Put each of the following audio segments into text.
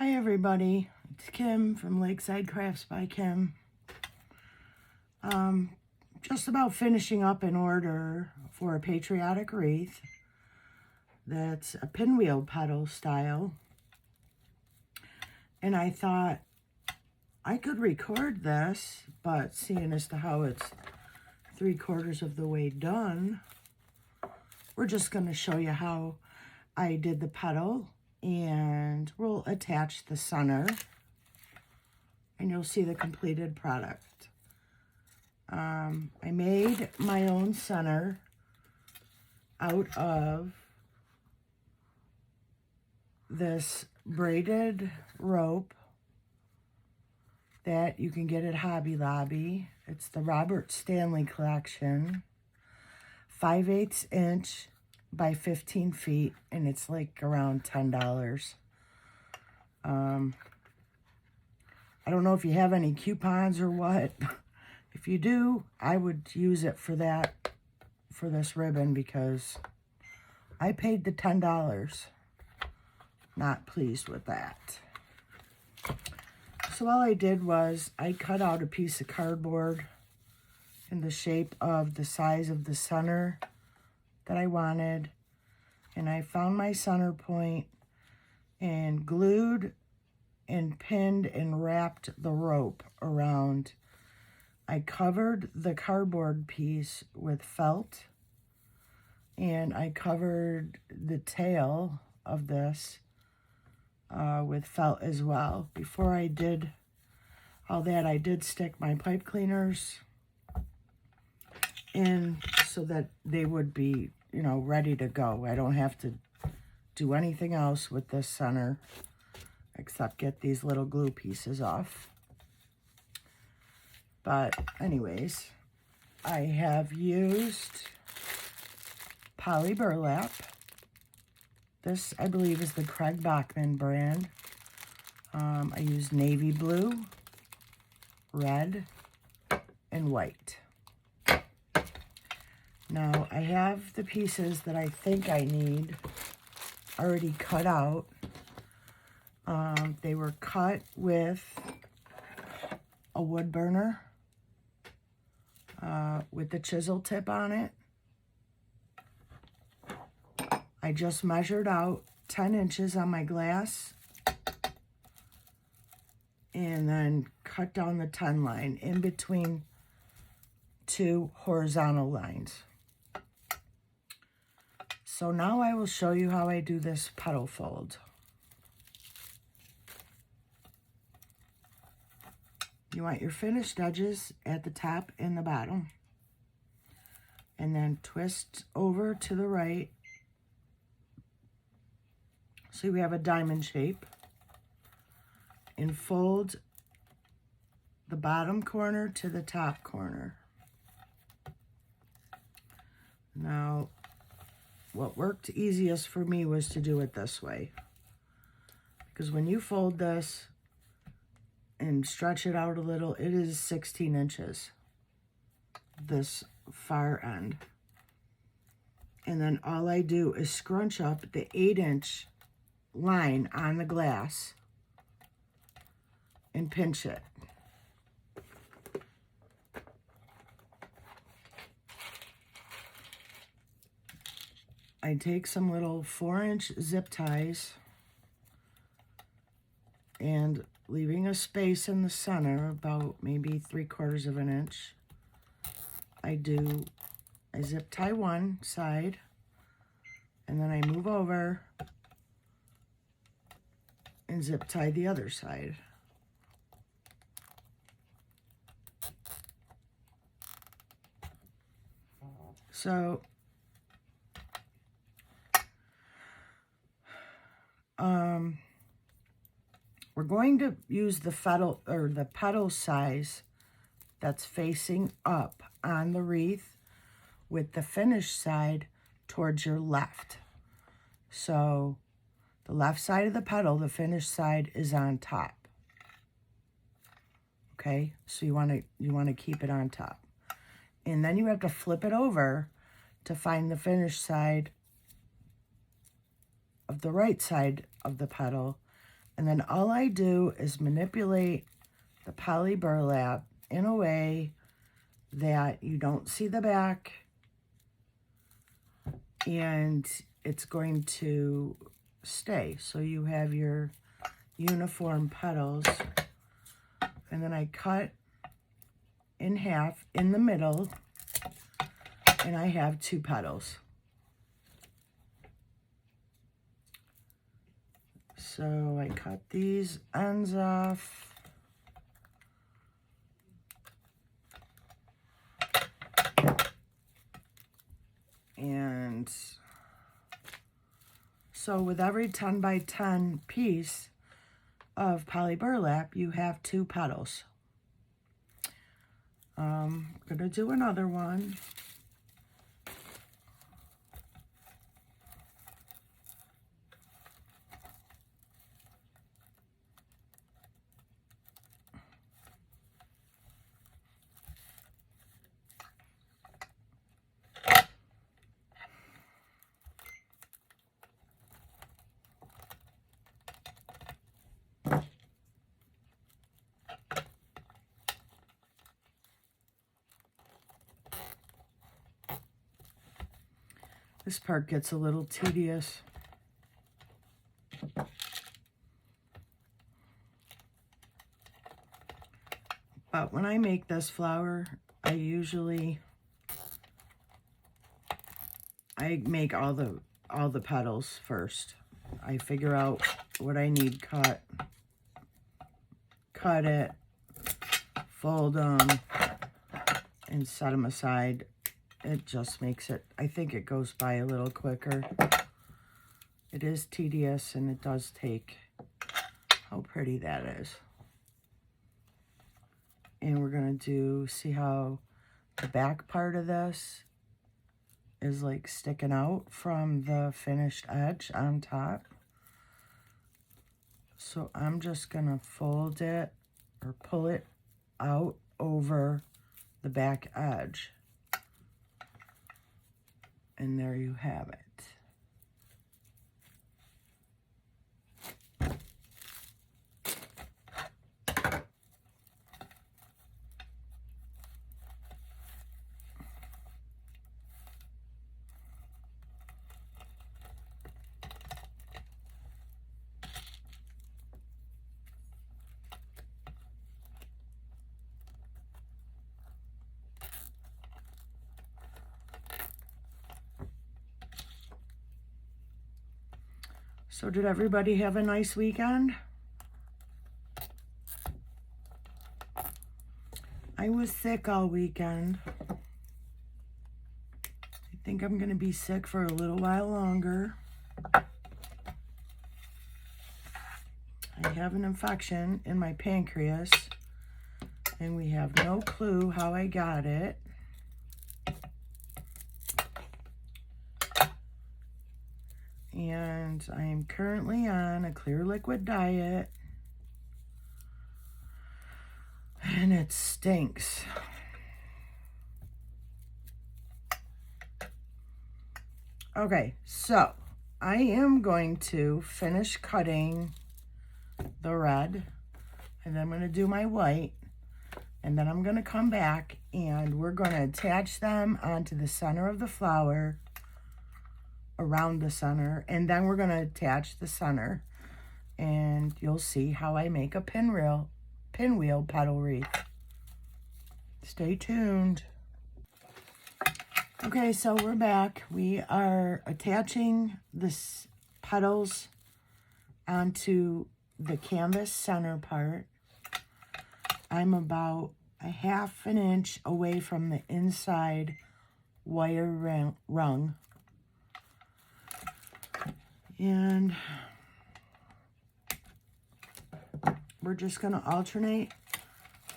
Hi everybody, it's Kim from Lakeside Crafts by Kim. Just about finishing up an order for a patriotic wreath that's a pinwheel petal style. And I thought I could record this, but seeing as to how it's 3/4 of the way done, we're just going to show you how I did the petal. And we'll attach the center and you'll see the completed product. I made my own center out of this braided rope that you can get at Hobby Lobby. It's the Robert Stanley collection, 5/8 inch by 15 feet, and it's like around $10. I don't know if you have any coupons or what. If you do, I would use it for that, for this ribbon, because I paid the $10. Not pleased with that. So all I did was I cut out a piece of cardboard in the shape of the size of the center that I wanted, and I found my center point and glued and pinned and wrapped the rope around. I covered the cardboard piece with felt, and I covered the tail of this with felt as well. Before I did all that, I did stick my pipe cleaners in so that they would be, ready to go. I don't have to do anything else with this center except get these little glue pieces off. But anyways, I have used poly burlap. This, I believe, is the Craig Bachman brand. I used navy blue, red, and white. Now, I have the pieces that I think I need already cut out. They were cut with a wood burner with the chisel tip on it. I just measured out 10 inches on my glass and then cut down the 10 line in between two horizontal lines. So now I will show you how I do this petal fold. You want your finished edges at the top and the bottom. And then twist over to the right. So we have a diamond shape. And fold the bottom corner to the top corner. Now, what worked easiest for me was to do it this way. Because when you fold this and stretch it out a little, it is 16 inches, this far end. And then all I do is scrunch up the 8-inch line on the glass and pinch it. I take some little 4-inch zip ties and leaving a space in the center, about maybe 3/4 of an inch, I zip tie one side and then I move over and zip tie the other side. So we're going to use the petal size that's facing up on the wreath with the finished side towards your left. So the left side of the petal, the finished side, is on top. Okay, so you want to keep it on top. And then you have to flip it over to find the finished side of the right side of the petal And then all I do is manipulate the poly burlap in a way that you don't see the back, and it's going to stay. So you have your uniform petals, and then I cut in half in the middle, and I have 2 petals. So I cut these ends off. And so with every 10 by 10 piece of poly burlap, you have 2 petals. I'm gonna do another one. This part gets a little tedious. But when I make this flower, I make all the petals first. I figure out what I need cut it, fold them, and set them aside. It just makes it, I think it goes by a little quicker. It is tedious, and it does take, how pretty that is. And we're gonna see how the back part of this is like sticking out from the finished edge on top. So I'm just gonna fold it or pull it out over the back edge. And there you have it. So did everybody have a nice weekend? I was sick all weekend. I think I'm gonna be sick for a little while longer. I have an infection in my pancreas, and we have no clue how I got it. And I am currently on a clear liquid diet, and it stinks. Okay, so I am going to finish cutting the red, and then I'm going to do my white, and then I'm going to come back and we're going to attach them onto the center of the flower, around the center, and then we're going to attach the center, and you'll see how I make a pinwheel petal wreath. Stay tuned. Okay, so we're back. We are attaching the petals onto the canvas center part. I'm about a ½ inch away from the inside wire rung. And we're just going to alternate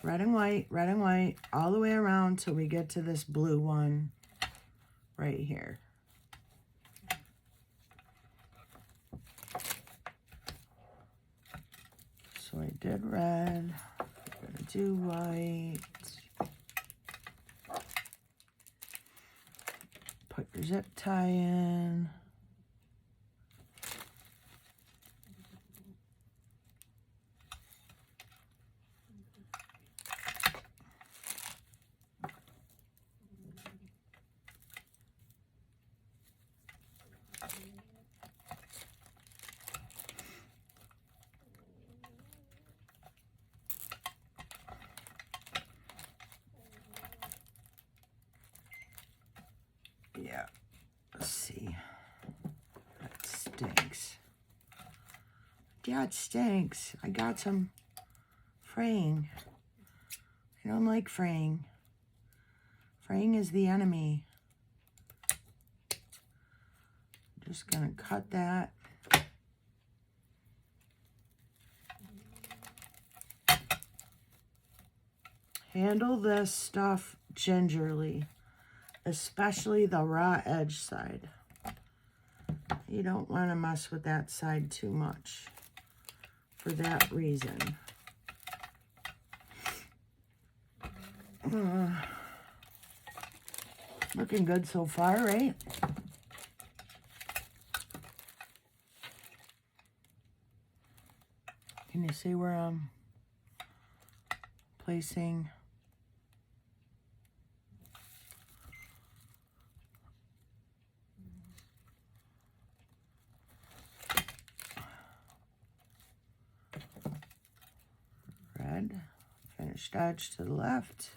red and white, all the way around till we get to this blue one right here. So I did red, I'm going to do white. Put your zip tie in. stinks. Yeah, it stinks. I got some fraying. I don't like fraying. Fraying is the enemy. Just gonna cut that. Handle this stuff gingerly, especially the raw edge side. You don't want to mess with that side too much for that reason. Looking good so far, right? Can you see where I'm placing? Red, finished edge to the left.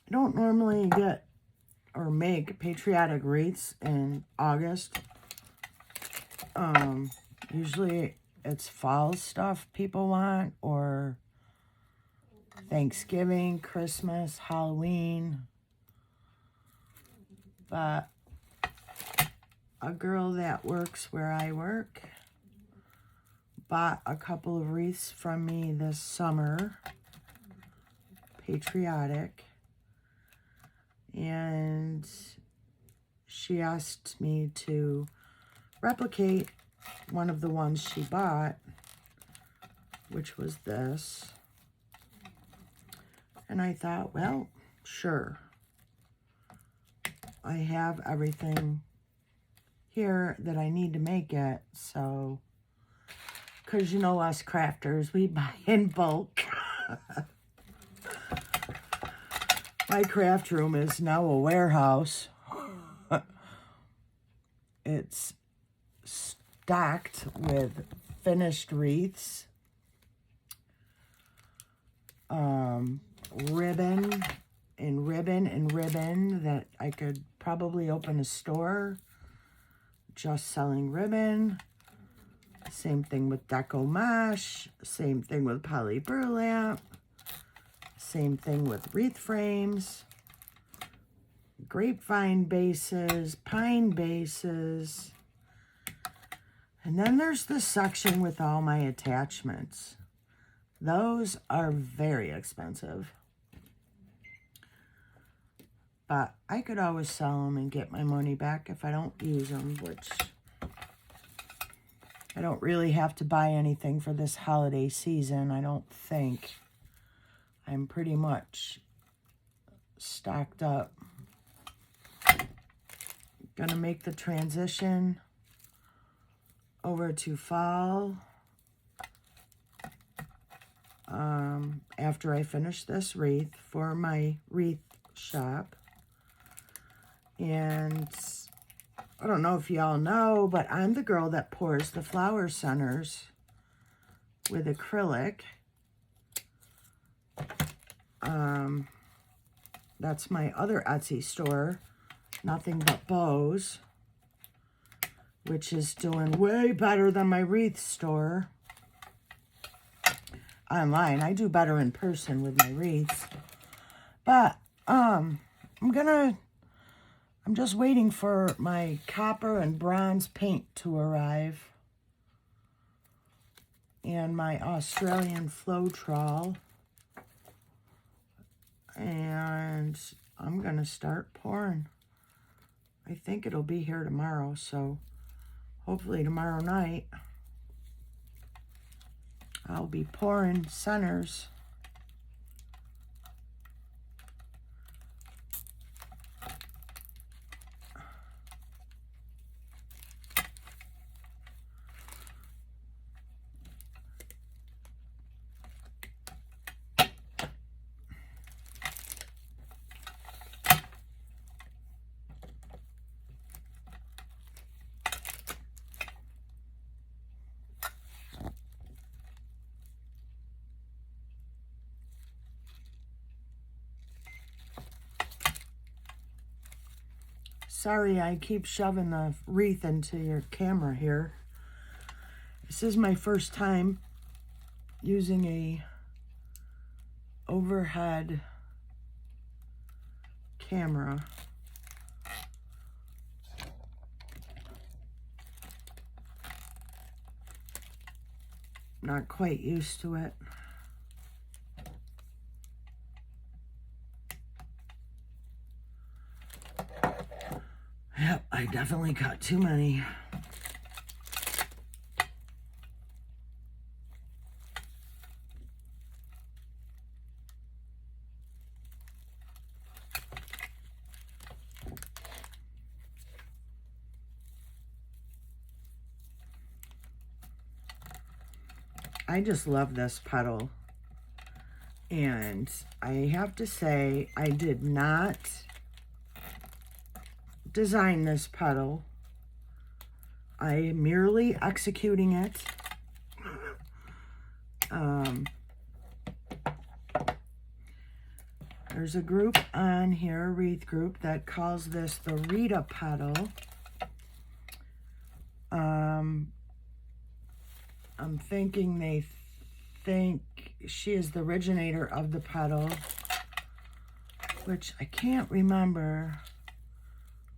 I don't normally get or make patriotic wreaths in August. Usually it's fall stuff people want, or Thanksgiving, Christmas, Halloween. But a girl that works where I work bought a couple of wreaths from me this summer, patriotic, and she asked me to replicate one of the ones she bought, which was this. And I thought, well, sure. I have everything here that I need to make it, so, because you know us crafters, we buy in bulk. My craft room is now a warehouse. It's stocked with finished wreaths, ribbon and ribbon and ribbon that I could probably open a store just selling ribbon. Same thing with deco mesh, same thing with poly burlap, same thing with wreath frames, grapevine bases, pine bases. And then there's the section with all my attachments. Those are very expensive. But I could always sell them and get my money back if I don't use them, which I don't really have to buy anything for this holiday season, I don't think. I'm pretty much stocked up. Gonna make the transition over to fall after I finish this wreath for my wreath shop. And I don't know if y'all know, but I'm the girl that pours the flower centers with acrylic. That's my other Etsy store, Nothing But Bows, which is doing way better than my wreath store. Online, I do better in person with my wreaths. But I'm gonna I'm just waiting for my copper and bronze paint to arrive. And my Australian Floetrol. And I'm going to start pouring. I think it'll be here tomorrow, so hopefully tomorrow night I'll be pouring centers. Sorry, I keep shoving the wreath into your camera here. This is my first time using a overhead camera. Not quite used to it. Yep, I definitely got too many. I just love this petal. And I have to say, I did not design this petal. I am merely executing it. There's a group on here, a wreath group, that calls this the Rita petal. I'm thinking they think she is the originator of the petal, which I can't remember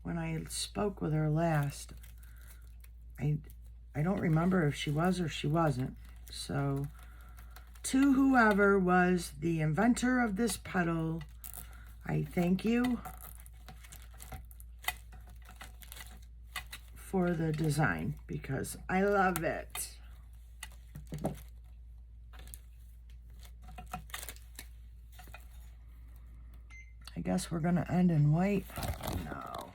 when I spoke with her last. I don't remember if she was or she wasn't. So, to whoever was the inventor of this petal, I thank you for the design because I love it. I guess we're gonna end in white. No.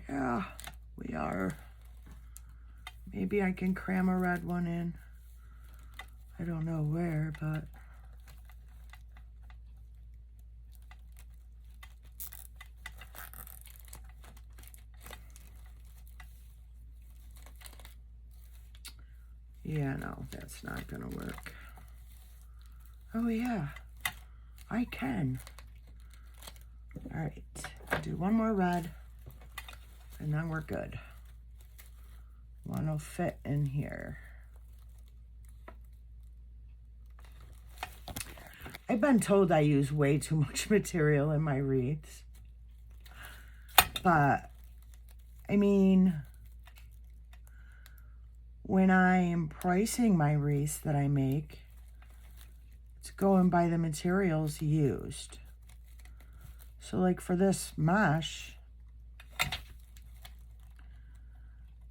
Yeah, we are. Maybe I can cram a red one in. I don't know where, but yeah, no, that's not gonna work. Oh yeah, I can. All right, do one more red and then we're good. One will fit in here. I've been told I use way too much material in my wreaths. But, I mean, when I am pricing my wreaths that I make, it's going by the materials used. So, like for this mesh,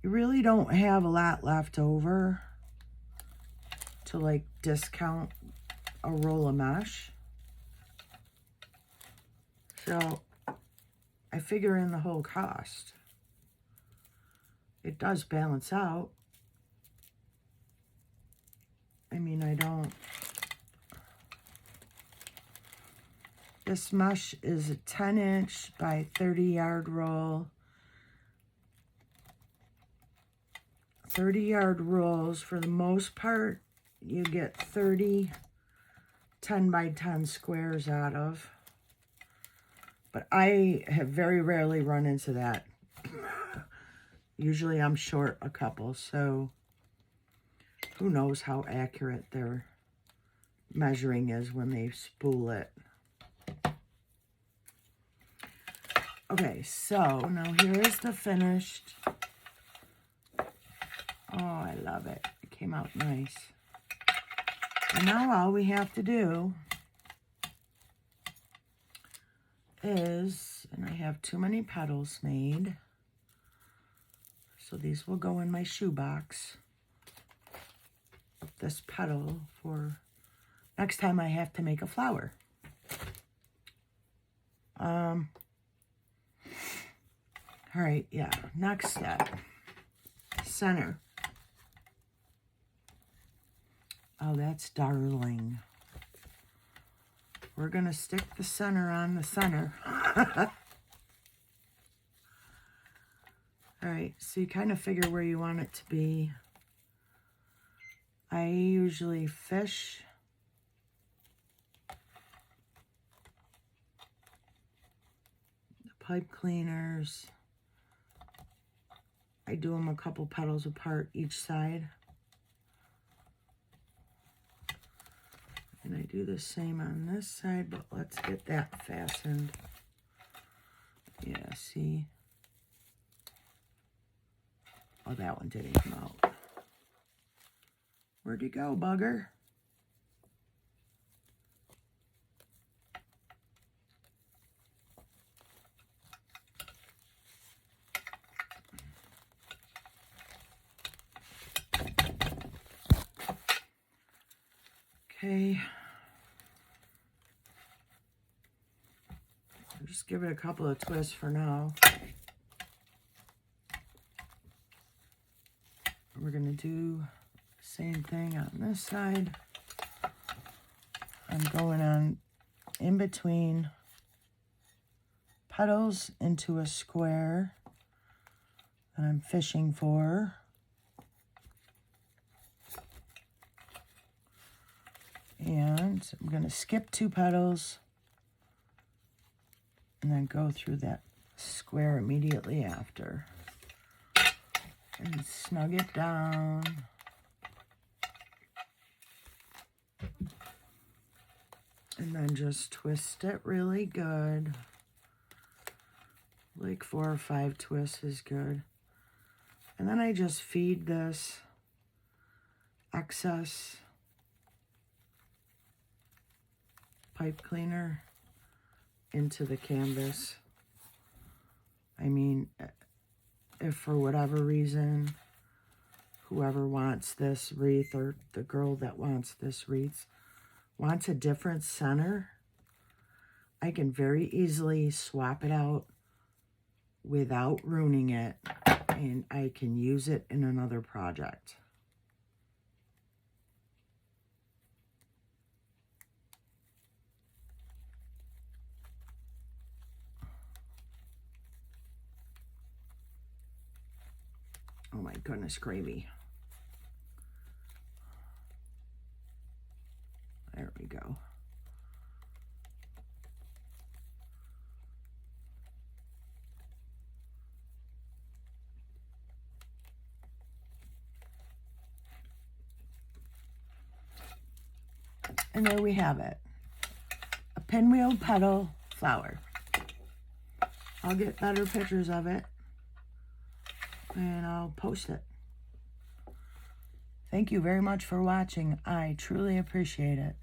you really don't have a lot left over to like discount a roll of mesh. So I figure in the whole cost. It does balance out. I mean, I don't. This mesh is a 10-inch by 30-yard roll. 30-yard rolls, for the most part, you get 30 10 by 10 squares out of. But I have very rarely run into that. Usually I'm short a couple, so who knows how accurate their measuring is when they spool it. Okay, so now here is the finished. Oh, I love it. It came out nice. And now all we have to do is, and I have too many petals made, so these will go in my shoebox. This petal for next time I have to make a flower. All right, yeah, next step, center. Oh, that's darling. We're gonna stick the center on the center. All right, so you kind of figure where you want it to be. I usually fish the pipe cleaners. I do them a couple petals apart each side. And I do the same on this side, but let's get that fastened. Yeah, see? Oh, that one didn't come out. Where'd you go, bugger? Okay. I'll just give it a couple of twists for now. We're going to do the same thing on this side. I'm going on in between petals into a square that I'm fishing for. And I'm going to skip 2 petals and then go through that square immediately after. And snug it down. And then just twist it really good. Like 4 or 5 twists is good. And then I just feed this excess pipe cleaner into the canvas. I mean, if for whatever reason, whoever wants this wreath, or the girl that wants this wreath, wants a different center, I can very easily swap it out without ruining it, and I can use it in another project. Oh my goodness, gravy. There we go. And there we have it. A pinwheel petal flower. I'll get better pictures of it and I'll post it. Thank you very much for watching. I truly appreciate it.